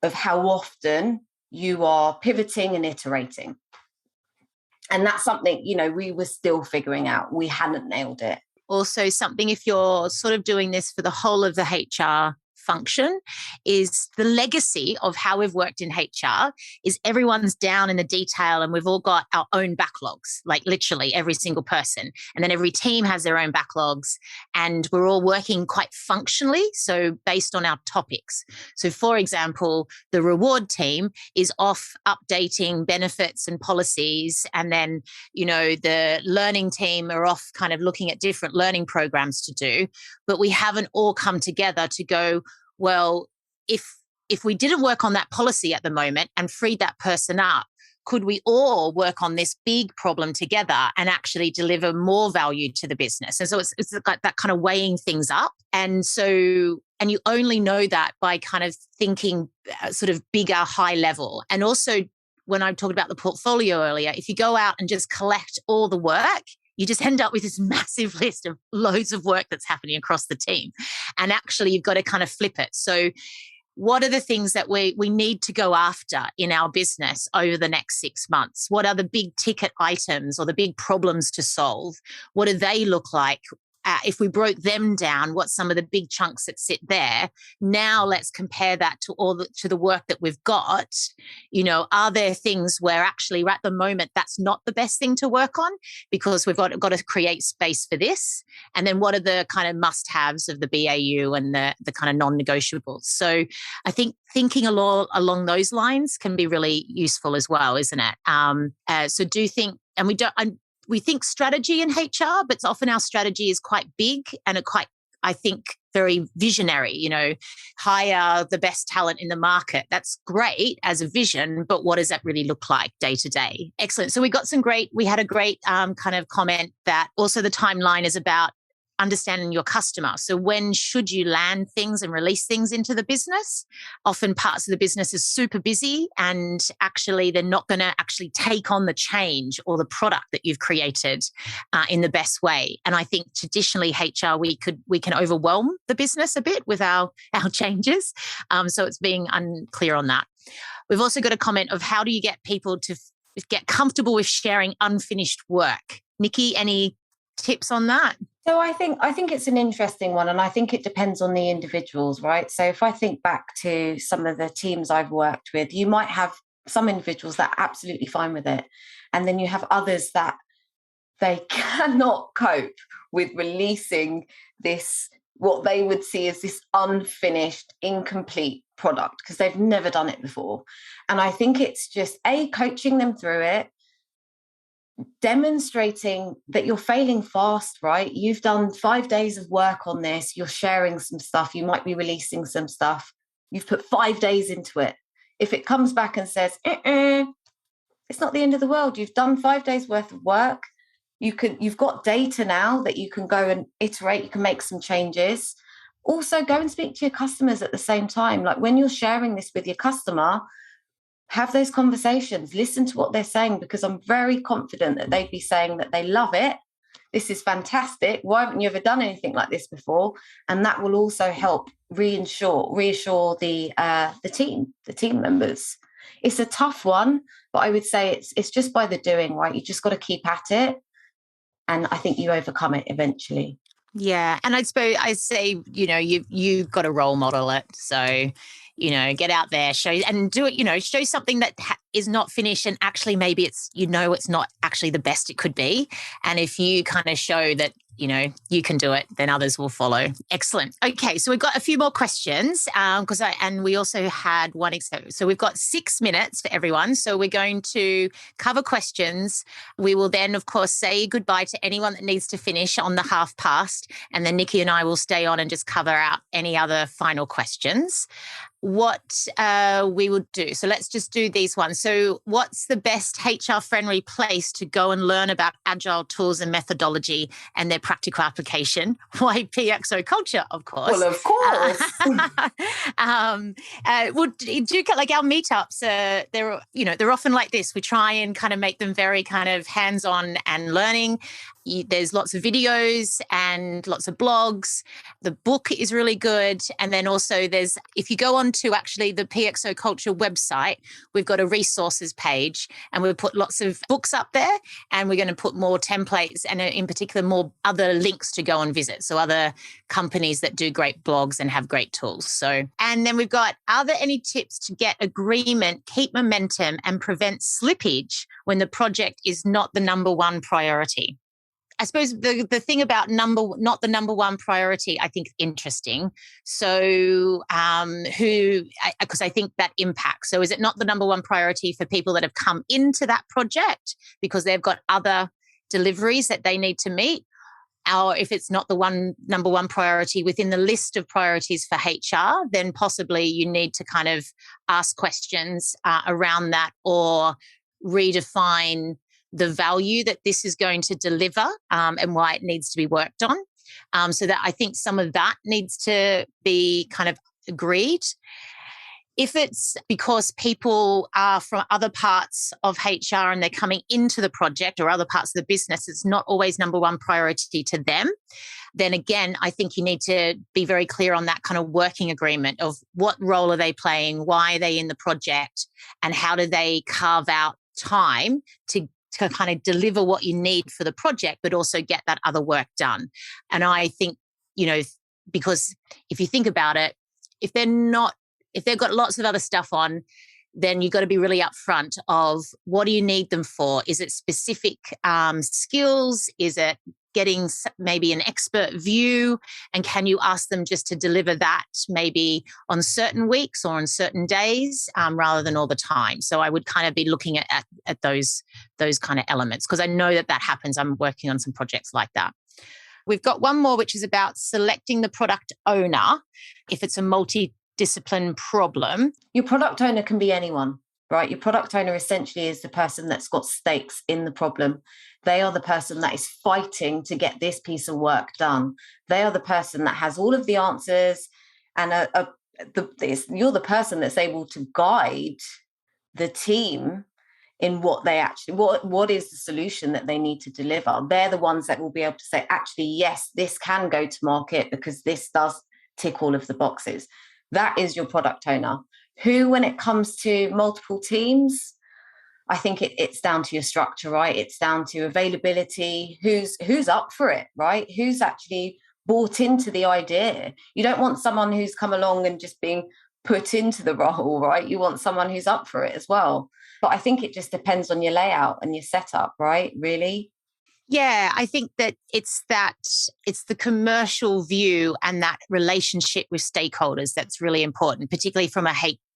of how often you are pivoting and iterating. And that's something, we were still figuring out. We hadn't nailed it. Also, something, if you're sort of doing this for the whole of the HR function, is the legacy of how we've worked in HR is everyone's down in the detail, and we've all got our own backlogs, like literally every single person. And then every team has their own backlogs, and we're all working quite functionally, so based on our topics. So for example, the reward team is off updating benefits and policies, and then, the learning team are off kind of looking at different learning programs to do, but we haven't all come together to go, well, if we didn't work on that policy at the moment and freed that person up, could we all work on this big problem together and actually deliver more value to the business? And so it's like that kind of weighing things up. And you only know that by kind of thinking sort of bigger, high level. And also, when I talked about the portfolio earlier, if you go out and just collect all the work, you just end up with this massive list of loads of work that's happening across the team. And actually, you've got to kind of flip it. So what are the things that we need to go after in our business over the next 6 months? What are the big ticket items or the big problems to solve? What do they look like? If we broke them down, what's some of the big chunks that sit there? Now let's compare that to the work that we've got. Are there things where actually at the moment that's not the best thing to work on because we've got to create space for this? And then what are the kind of must-haves of the BAU and the kind of non-negotiables? So I think thinking along those lines can be really useful as well, isn't it? So do think, and we think strategy in HR, but often our strategy is quite big and I think, very visionary, hire the best talent in the market. That's great as a vision, but what does that really look like day to day? Excellent. So we had a great kind of comment that also the timeline is about understanding your customer. So when should you land things and release things into the business? Often parts of the business is super busy and actually they're not going to actually take on the change or the product that you've created in the best way. And I think traditionally HR, we can overwhelm the business a bit with our changes. So it's being unclear on that. We've also got a comment of how do you get people to get comfortable with sharing unfinished work? Nicki, any tips on that? So I think it's an interesting one, and I think it depends on the individuals, right? So if I think back to some of the teams I've worked with, you might have some individuals that are absolutely fine with it, and then you have others that they cannot cope with releasing this, what they would see as this unfinished, incomplete product, because they've never done it before. And I think it's just coaching them through it, demonstrating that you're failing fast, right? You've done 5 days of work on this. You're sharing some stuff. You might be releasing some stuff. You've put 5 days into it. If it comes back and says, it's not the end of the world. You've done 5 days worth of work. You've got data now that you can go and iterate. You can make some changes. Also, go and speak to your customers at the same time. Like when you're sharing this with your customer, have those conversations, listen to what they're saying, because I'm very confident that they'd be saying that they love it. This is fantastic. Why haven't you ever done anything like this before? And that will also help reassure the team members. It's a tough one, But I would say it's just by the doing, right? You just got to keep at it. And I think you overcome it eventually. Yeah. And I suppose I say, you've got to role model it. So, get out there, show and do it, show something that is not finished. And actually, maybe it's not actually the best it could be. And if you kind of show that, you can do it, then others will follow. Excellent. Okay. So we've got a few more questions and we also had one. So we've got 6 minutes for everyone. So we're going to cover questions. We will then, of course, say goodbye to anyone that needs to finish on the half past. And then Nicki and I will stay on and just cover out any other final questions. What we would do. So let's just do these ones. So what's the best HR-friendly place to go and learn about agile tools and methodology and their practical application? Why PXO Culture, of course. Well, of course. Do like our meetups, they're often like this. We try and kind of make them very kind of hands-on and learning. There's lots of videos and lots of blogs. The book is really good. And then also if you go on to actually the PXO Culture website, we've got a resources page and we've put lots of books up there, and we're going to put more templates and in particular more other links to go and visit. So other companies that do great blogs and have great tools. So, and then we've got, are there any tips to get agreement, keep momentum and prevent slippage when the project is not the number one priority? I suppose the thing about not the number one priority, I think is interesting. So because I think that impacts. So is it not the number one priority for people that have come into that project because they've got other deliveries that they need to meet? Or if it's not the number one priority within the list of priorities for HR, then possibly you need to kind of ask questions around that or redefine the value that this is going to deliver and why it needs to be worked on. So that I think some of that needs to be kind of agreed. If it's because people are from other parts of HR and they're coming into the project or other parts of the business, it's not always number one priority to them. Then again, I think you need to be very clear on that kind of working agreement of what role are they playing, why are they in the project, and how do they carve out time to kind of deliver what you need for the project, but also get that other work done. And I think, because if you think about it, if they've got lots of other stuff on, then you've got to be really upfront of what do you need them for? Is it specific skills? Is it getting maybe an expert view? And can you ask them just to deliver that maybe on certain weeks or on certain days rather than all the time? So I would kind of be looking at those kind of elements, because I know that happens. I'm working on some projects like that. We've got one more, which is about selecting the product owner if it's a multi-discipline problem. Your product owner can be anyone, right? Your product owner essentially is the person that's got stakes in the problem. They are the person that is fighting to get this piece of work done. They are the person that has all of the answers, and you're the person that's able to guide the team in what they actually, what is the solution that they need to deliver. They're the ones that will be able to say, actually, yes, this can go to market because this does tick all of the boxes. That is your product owner. Who, when it comes to multiple teams, I think it's down to your structure, right? It's down to availability. Who's up for it, right? Who's actually bought into the idea? You don't want someone who's come along and just being put into the role, right? You want someone who's up for it as well. But I think it just depends on your layout and your setup, right? Really? Yeah, I think that it's the commercial view and that relationship with stakeholders that's really important, particularly from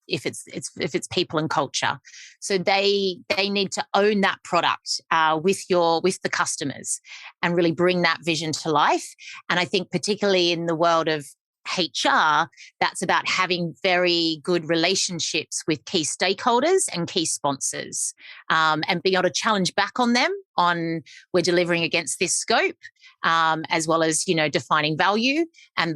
if it's people and culture. So they need to own that product with the customers and really bring that vision to life. And I think particularly in the world of HR, that's about having very good relationships with key stakeholders and key sponsors, and being able to challenge back on them on we're delivering against this scope, as well as defining value,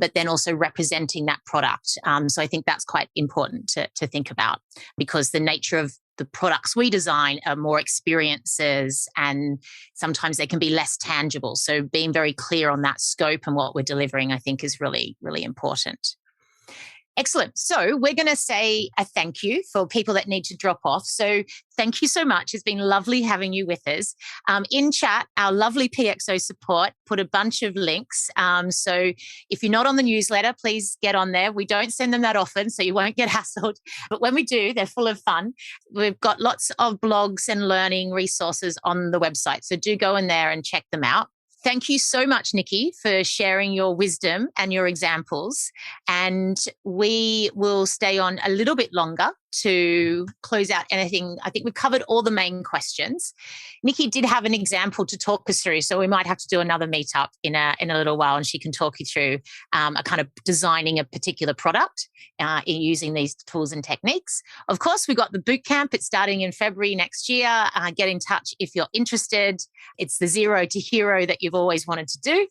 but then also representing that product. So I think that's quite important to think about, because the nature of the products we design are more experiences and sometimes they can be less tangible. So being very clear on that scope and what we're delivering, I think, is really, really important. Excellent. So we're going to say a thank you for people that need to drop off. So thank you so much. It's been lovely having you with us. In chat, our lovely PXO support put a bunch of links. So if you're not on the newsletter, please get on there. We don't send them that often, so you won't get hassled. But when we do, they're full of fun. We've got lots of blogs and learning resources on the website. So do go in there and check them out. Thank you so much, Nicki, for sharing your wisdom and your examples. And we will stay on a little bit longer to close out anything. I think we've covered all the main questions. Nicki did have an example to talk us through, so we might have to do another meetup in a little while, and she can talk you through a kind of designing a particular product in using these tools and techniques. Of course, we've got the bootcamp. It's starting in February next year. Get in touch if you're interested. It's the 0 to hero that you've always wanted to do.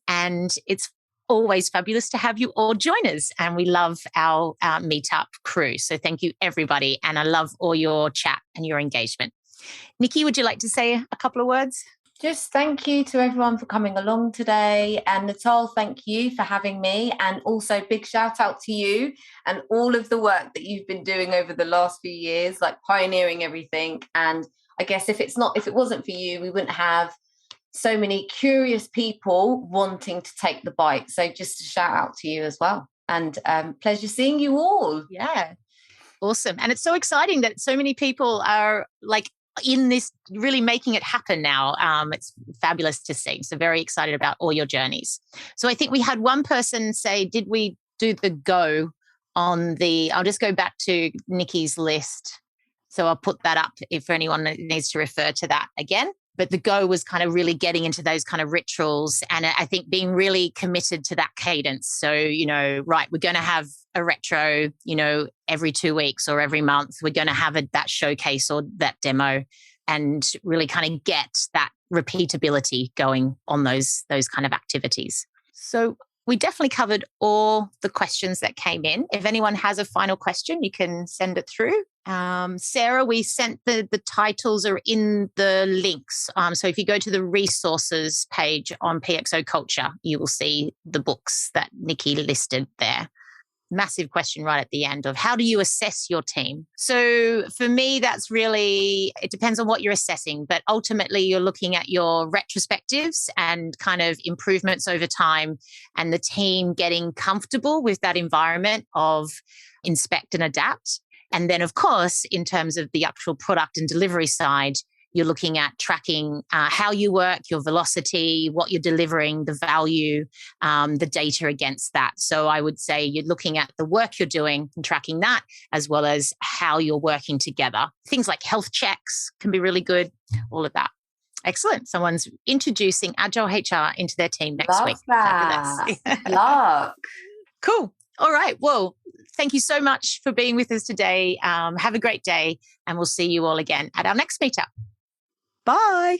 And it's always fabulous to have you all join us. And we love our Meetup crew. So thank you, everybody. And I love all your chat and your engagement. Nicki, would you like to say a couple of words? Just thank you to everyone for coming along today. And Natal, thank you for having me. And also big shout out to you and all of the work that you've been doing over the last few years, like pioneering everything. And I guess if it wasn't for you, we wouldn't have so many curious people wanting to take the bite. So just a shout out to you as well. And pleasure seeing you all. Yeah. Awesome. And it's so exciting that so many people are like in this, really making it happen now. It's fabulous to see. So very excited about all your journeys. So I think we had one person say, did we do the go on I'll just go back to Nicki's list. So I'll put that up if anyone needs to refer to that again. But the go was kind of really getting into those kind of rituals. And I think being really committed to that cadence. So, right, we're going to have a retro, every 2 weeks or every month. We're going to have that showcase or that demo, and really kind of get that repeatability going on those kind of activities. So we definitely covered all the questions that came in. If anyone has a final question, you can send it through. Sarah, we sent the titles are in the links. So if you go to the resources page on PXO Culture, you will see the books that Nicki listed there. Massive question right at the end of how do you assess your team? So for me, that's really, it depends on what you're assessing, but ultimately you're looking at your retrospectives and kind of improvements over time, and the team getting comfortable with that environment of inspect and adapt. And then, of course, in terms of the actual product and delivery side, you're looking at tracking how you work, your velocity, what you're delivering, the value, the data against that. So I would say you're looking at the work you're doing and tracking that, as well as how you're working together. Things like health checks can be really good, all of that. Excellent. Someone's introducing Agile HR into their team next week. That. Luck. Cool. All right. Well, thank you so much for being with us today. Have a great day, and we'll see you all again at our next meetup. Bye.